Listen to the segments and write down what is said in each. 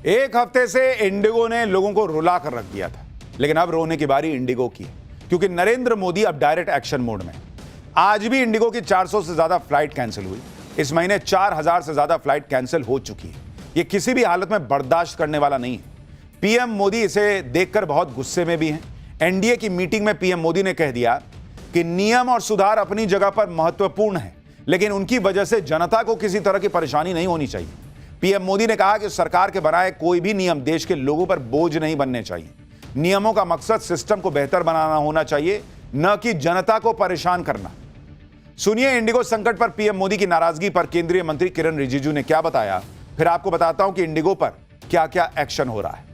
एक हफ्ते से इंडिगो ने लोगों को रुला कर रख दिया था, लेकिन अब रोने की बारी इंडिगो की है, क्योंकि नरेंद्र मोदी अब डायरेक्ट एक्शन मोड में। आज भी इंडिगो की 400 से ज्यादा फ्लाइट कैंसिल हुई। इस महीने 4000 से ज्यादा फ्लाइट कैंसिल हो चुकी है। यह किसी भी हालत में बर्दाश्त करने वाला नहीं है। पीएम मोदी इसे देखकर बहुत गुस्से में भी हैं। एनडीए की मीटिंग में पीएम मोदी ने कह दिया कि नियम और सुधार अपनी जगह पर महत्वपूर्ण है, लेकिन उनकी वजह से जनता को किसी तरह की परेशानी नहीं होनी चाहिए। पीएम मोदी ने कहा कि सरकार के बनाए कोई भी नियम देश के लोगों पर बोझ नहीं बनने चाहिए। नियमों का मकसद सिस्टम को बेहतर बनाना होना चाहिए, न कि जनता को परेशान करना। सुनिए इंडिगो संकट पर पीएम मोदी की नाराजगी पर केंद्रीय मंत्री किरण रिजिजू ने क्या बताया, फिर आपको बताता हूं कि इंडिगो पर क्या क्या एक्शन हो रहा है।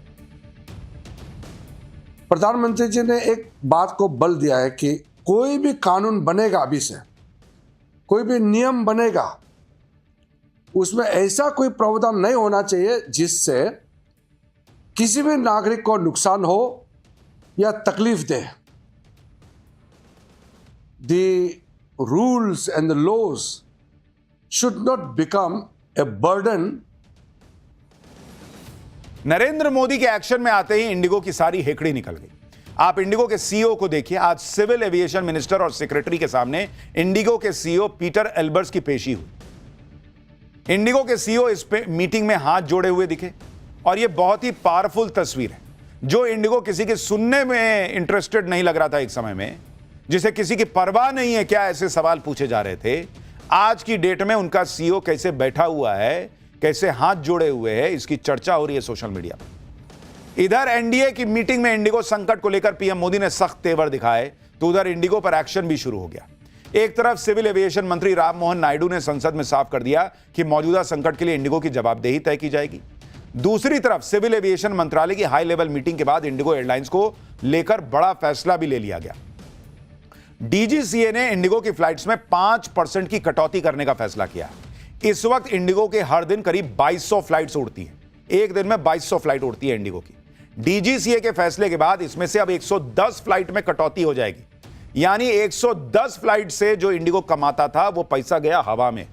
प्रधानमंत्री जी ने एक बात को बल दिया है कि कोई भी कानून बनेगा, अभी से कोई भी नियम बनेगा, उसमें ऐसा कोई प्रावधान नहीं होना चाहिए जिससे किसी भी नागरिक को नुकसान हो या तकलीफ दे। The rules and the laws should not become a burden। Narendra Modi के एक्शन में आते ही इंडिगो की सारी हेकड़ी निकल गई। आप इंडिगो के सीईओ को देखिए। आज सिविल एविएशन मिनिस्टर और सेक्रेटरी के सामने इंडिगो के सीईओ पीटर एल्बर्ट्स की पेशी हुई। इंडिगो के सीईओ इस पे मीटिंग में हाथ जोड़े हुए दिखे, और यह बहुत ही पावरफुल तस्वीर है। जो इंडिगो किसी के सुनने में इंटरेस्टेड नहीं लग रहा था एक समय में, जिसे किसी की परवाह नहीं है क्या ऐसे सवाल पूछे जा रहे थे, आज की डेट में उनका सीईओ कैसे बैठा हुआ है, कैसे हाथ जोड़े हुए है, इसकी चर्चा हो रही है सोशल मीडिया पर। इधर एनडीए की मीटिंग में इंडिगो संकट को लेकर पीएम मोदी ने सख्त तेवर दिखाए, तो उधर इंडिगो पर एक्शन भी शुरू हो गया। एक तरफ सिविल एविएशन मंत्री राममोहन नायडू ने संसद में साफ कर दिया कि मौजूदा संकट के लिए इंडिगो की जवाबदेही तय की जाएगी। दूसरी तरफ सिविल एविएशन मंत्रालय की हाई लेवल मीटिंग के बाद इंडिगो एयरलाइंस को लेकर बड़ा फैसला भी ले लिया गया। डीजीसीए ने इंडिगो की फ्लाइट्स में 5% की कटौती करने का फैसला किया। इस वक्त इंडिगो के हर दिन करीब 2200 फ्लाइट्स उड़ती हैं। एक दिन में 2200 फ्लाइट उड़ती है इंडिगो की। डीजीसीए के फैसले के बाद इसमें से अब 110 फ्लाइट में कटौती हो जाएगी, यानी 110 फ्लाइट से जो इंडिगो कमाता था वो पैसा गया हवा में।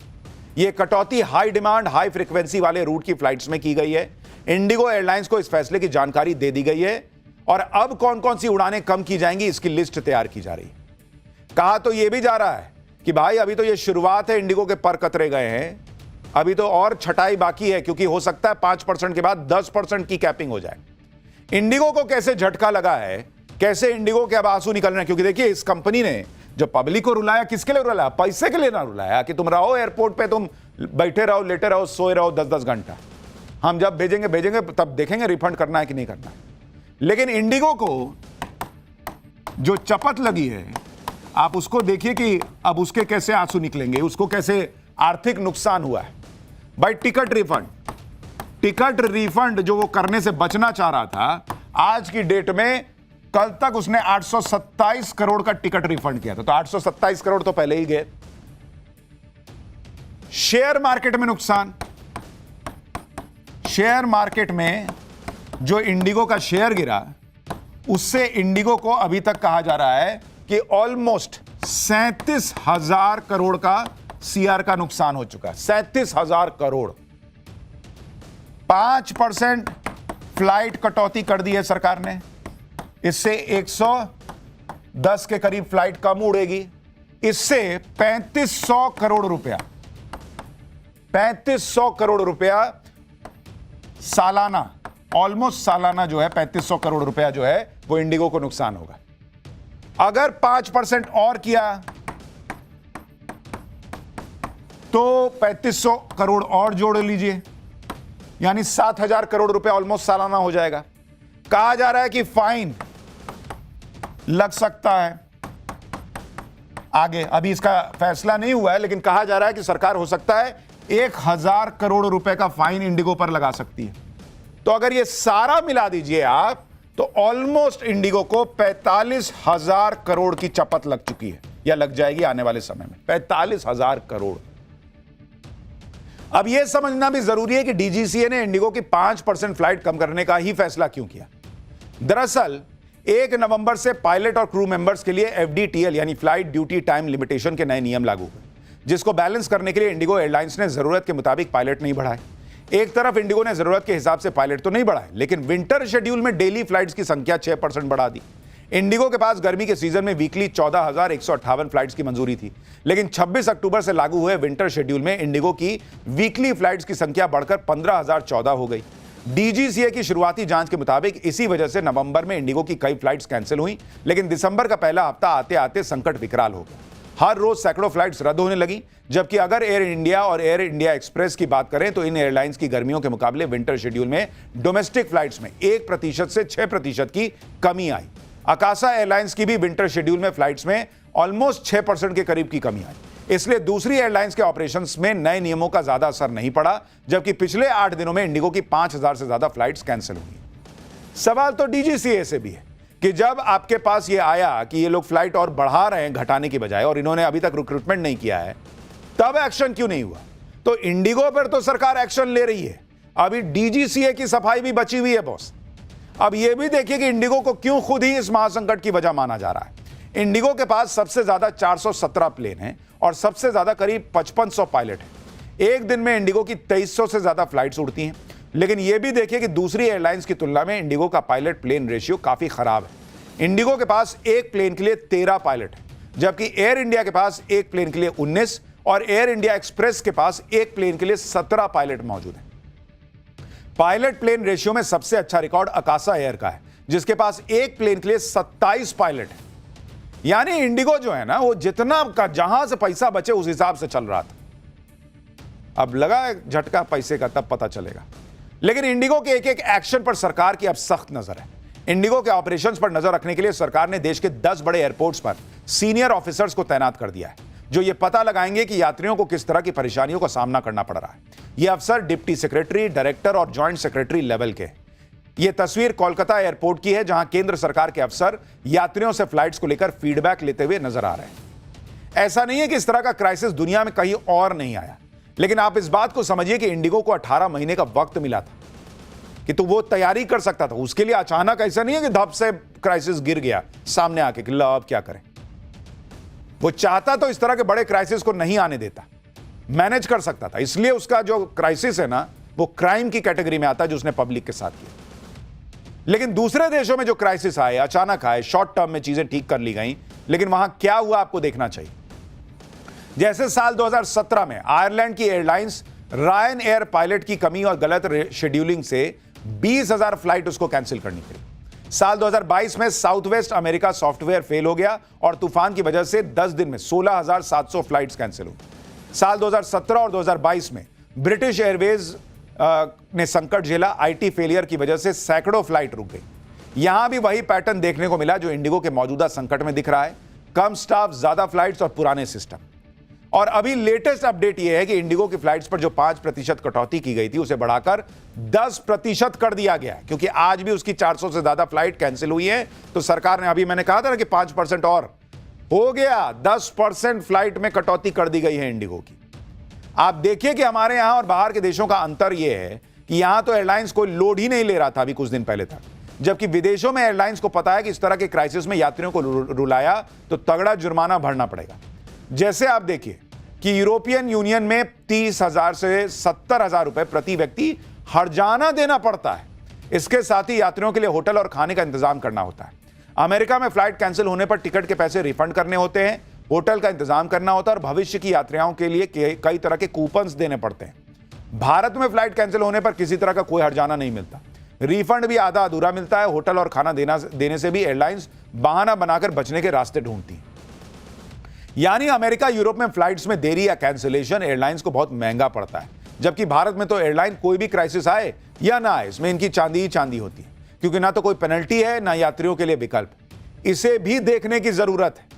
यह कटौती हाई डिमांड हाई फ्रीक्वेंसी वाले रूट की फ्लाइट्स में की गई है। इंडिगो एयरलाइंस को इस फैसले की जानकारी दे दी गई है, और अब कौन कौन सी उड़ानें कम की जाएंगी इसकी लिस्ट तैयार की जा रही है। कहा तो यह भी जा रहा है कि भाई अभी तो यह शुरुआत है, इंडिगो के पर कतरे गए हैं, अभी तो और छटाई बाकी है, क्योंकि हो सकता है 5% के बाद 10% की कैपिंग हो जाए। इंडिगो को कैसे झटका लगा है, कैसे इंडिगो के अब आंसू निकल रहे हैं, क्योंकि देखिए इस कंपनी ने जो पब्लिक को रुलाया, किसके लिए रुलाया? पैसे के लिए ना रुलाया कि तुम रहो एयरपोर्ट पे, तुम बैठे रहो, लेटे रहो, सोए रहो 10-10 घंटा, हम जब भेजेंगे तब देखेंगे रिफंड करना है कि नहीं करना है। लेकिन इंडिगो को जो चपत लगी है, आप उसको देखिए कि अब उसके कैसे आंसू निकलेंगे, उसको कैसे आर्थिक नुकसान हुआ है। भाई टिकट रिफंड जो वो करने से बचना चाह रहा था, आज की डेट में कल तक उसने 827 करोड़ का टिकट रिफंड किया था, तो 827 करोड़ तो पहले ही गए। शेयर मार्केट में नुकसान, शेयर मार्केट में जो इंडिगो का शेयर गिरा, उससे इंडिगो को अभी तक कहा जा रहा है कि ऑलमोस्ट 37,000 करोड़ का सीआर का नुकसान हो चुका है। 37,000 करोड़। 5% फ्लाइट कटौती कर दी है सरकार ने, इससे 110 के करीब फ्लाइट कम उड़ेगी। इससे 3500 करोड़ रुपया, 3500 करोड़ रुपया सालाना, ऑलमोस्ट सालाना जो है 3500 करोड़ रुपया जो है वो इंडिगो को नुकसान होगा। अगर 5% और किया तो 3500 करोड़ और जोड़ लीजिए, यानी 7000 करोड़ रुपए ऑलमोस्ट सालाना हो जाएगा। कहा जा रहा है कि फाइन लग सकता है आगे, अभी इसका फैसला नहीं हुआ है, लेकिन कहा जा रहा है कि सरकार हो सकता है 1000 करोड़ रुपए का फाइन इंडिगो पर लगा सकती है। तो अगर ये सारा मिला दीजिए आप, तो ऑलमोस्ट इंडिगो को 45,000 करोड़ की चपत लग चुकी है, या लग जाएगी आने वाले समय में 45,000 करोड़। अब यह समझना भी जरूरी है कि डीजीसीए ने इंडिगो की 5% फ्लाइट कम करने का ही फैसला क्यों किया। दरअसल 1 नवंबर से पायलट और क्रू मेंबर्स के लिए एफडीटीएल यानी फ्लाइट ड्यूटी टाइम लिमिटेशन के नए नियम लागू हुए, जिसको बैलेंस करने के लिए इंडिगो एयरलाइंस ने जरूरत के मुताबिक पायलट नहीं बढ़ाए। एक तरफ इंडिगो ने जरूरत के हिसाब से पायलट तो नहीं बढ़ाए, लेकिन विंटर शेड्यूल में डेली फ्लाइट्स की संख्या 6% बढ़ा दी। इंडिगो के पास गर्मी के सीजन में वीकली 14,158 फ्लाइट्स की मंजूरी थी, लेकिन 26 अक्टूबर से लागू हुए विंटर शेड्यूल में इंडिगो की वीकली फ्लाइट्स की संख्या बढ़कर 15,014 हो गई। डीजीसीए की शुरुआती जांच के मुताबिक इसी वजह से नवंबर में इंडिगो की कई फ्लाइट्स कैंसिल हुई, लेकिन दिसंबर का पहला हफ्ता आते आते संकट विकराल हो गया। हर रोज सैकड़ों फ्लाइट्स रद्द होने लगी, जबकि अगर एयर इंडिया और एयर इंडिया एक्सप्रेस की बात करें तो इन एयरलाइंस की गर्मियों के मुकाबले विंटर शेड्यूल में डोमेस्टिक फ्लाइट्स में 1% से 6% की कमी आई। अकासा एयरलाइंस की भी विंटर शेड्यूल में फ्लाइट्स में ऑलमोस्ट 6% के करीब की कमी आई। इसलिए दूसरी एयरलाइंस के ऑपरेशंस में नए नियमों का ज्यादा असर नहीं पड़ा, जबकि पिछले 8 दिनों में इंडिगो की 5,000 से ज्यादा फ्लाइट्स कैंसिल हुई। सवाल तो डीजीसीए से भी है कि जब आपके पास ये आया कि ये लोग फ्लाइट और बढ़ा रहे हैं घटाने की बजाय, और इन्होंने अभी तक रिक्रूटमेंट नहीं किया है, तब एक्शन क्यों नहीं हुआ? तो इंडिगो पर तो सरकार एक्शन ले रही है, अभी डीजीसीए की सफाई भी बची हुई है बॉस। अब यह भी देखिए कि इंडिगो को क्यों खुद ही इस महासंकट की वजह माना जा रहा है। इंडिगो के पास सबसे ज्यादा 417 प्लेन हैं और सबसे ज्यादा करीब 5500 पायलट हैं। एक दिन में इंडिगो की 2300 से ज्यादा फ्लाइट्स उड़ती हैं, लेकिन यह भी देखिए कि दूसरी एयरलाइंस की तुलना में इंडिगो का पायलट प्लेन रेशियो काफी खराब है। इंडिगो के पास एक प्लेन के लिए 13 पायलट है, जबकि एयर इंडिया के पास एक प्लेन के लिए 19 और एयर इंडिया एक्सप्रेस के पास एक प्लेन के लिए 17 पायलट मौजूद हैं। पायलट प्लेन रेशियो में सबसे अच्छा रिकॉर्ड अकासा एयर का है, जिसके पास एक प्लेन के लिए 27 पायलट है। यानी इंडिगो जो है ना, वो जितना का जहां से पैसा बचे उस हिसाब से चल रहा था। अब लगा झटका पैसे का, तब पता चलेगा। लेकिन इंडिगो के एक एक एक्शन पर सरकार की अब सख्त नजर है। इंडिगो के ऑपरेशंस पर नजर रखने के लिए सरकार ने देश के 10 बड़े एयरपोर्ट्स पर सीनियर ऑफिसर्स को तैनात कर दिया है, जो ये पता लगाएंगे कि यात्रियों को किस तरह की परेशानियों का सामना करना पड़ रहा है। ये अफसर डिप्टी सेक्रेटरी, डायरेक्टर और जॉइंट सेक्रेटरी लेवल के हैं। यह तस्वीर कोलकाता एयरपोर्ट की है, जहां केंद्र सरकार के अफसर यात्रियों से फ्लाइट्स को लेकर फीडबैक लेते हुए नजर आ रहे हैं। ऐसा नहीं है कि इस तरह का क्राइसिस दुनिया में कहीं और नहीं आया, लेकिन आप इस बात को समझिए कि इंडिगो को 18 महीने का वक्त मिला था कि तो वो तैयारी कर सकता था। उसके लिए अचानक ऐसा नहीं है कि धप से क्राइसिस गिर गया सामने आके कि लो अब क्या करें। वो चाहता तो इस तरह के बड़े क्राइसिस को नहीं आने देता, मैनेज कर सकता था। इसलिए उसका जो क्राइसिस है ना, वो क्राइम की कैटेगरी में आता है जो उसने पब्लिक के साथ किया। लेकिन दूसरे देशों में जो क्राइसिस आए, अचानक आए, शॉर्ट टर्म में चीजें ठीक कर ली गई, लेकिन वहां क्या हुआ आपको देखना चाहिए। जैसे साल 2017 में आयरलैंड की एयरलाइंस रायन एयर पायलट की कमी और गलत शेड्यूलिंग से 20,000 फ्लाइट उसको कैंसिल करनी पड़ी। साल 2022 में south west America software fail हो गया और तूफान की वजह से 10 दिन में 16,700 फ्लाइट्स कैंसिल हुई। साल 2017 और 2022 में ब्रिटिश एयरवेज ने संकट झेला। आईटी फेलियर की वजह से सैकड़ों फ्लाइट रुक गई। यहां भी वही पैटर्न देखने को मिला जो इंडिगो के मौजूदा संकट में दिख रहा है, कम स्टाफ, ज्यादा फ्लाइट्स और पुराने सिस्टम। और अभी लेटेस्ट अपडेट यह है कि इंडिगो की फ्लाइट्स पर जो 5% कटौती की गई थी, उसे बढ़ाकर 10% कर दिया गया, क्योंकि आज भी उसकी 400 से ज्यादा फ्लाइट कैंसिल हुई है। तो सरकार ने, अभी मैंने कहा था ना कि 5% और हो गया, 10% फ्लाइट में कटौती कर दी गई है इंडिगो की। आप देखिए कि हमारे यहां और बाहर के देशों का अंतर यह है कि यहां तो एयरलाइंस कोई लोड ही नहीं ले रहा था अभी कुछ दिन पहले तक, जबकि विदेशों में एयरलाइंस को पता है कि इस तरह के क्राइसिस में यात्रियों को रुलाया तो तगड़ा जुर्माना भरना पड़ेगा। जैसे आप देखिए कि यूरोपियन यूनियन में 30,000 से 70,000 रुपए प्रति व्यक्ति हर्जाना देना पड़ता है। इसके साथ ही यात्रियों के लिए होटल और खाने का इंतजाम करना होता है। अमेरिका में फ्लाइट कैंसिल होने पर टिकट के पैसे रिफंड करने होते हैं, होटल का इंतजाम करना होता है और भविष्य की यात्राओं के लिए कई तरह के कूपन्स देने पड़ते हैं। भारत में फ्लाइट कैंसिल होने पर किसी तरह का कोई हर्जाना नहीं मिलता, रिफंड भी आधा अधूरा मिलता है। होटल और खाना देने से भी एयरलाइंस बहाना बनाकर बचने के रास्ते ढूंढती हैं। यानी अमेरिका, यूरोप में फ्लाइट्स में देरी या कैंसिलेशन एयरलाइंस को बहुत महंगा पड़ता है, जबकि भारत में तो एयरलाइन कोई भी क्राइसिस आए या ना आए, इसमें इनकी चांदी ही चांदी होती है, क्योंकि ना तो कोई पेनल्टी है ना यात्रियों के लिए विकल्प। इसे भी देखने की जरूरत है।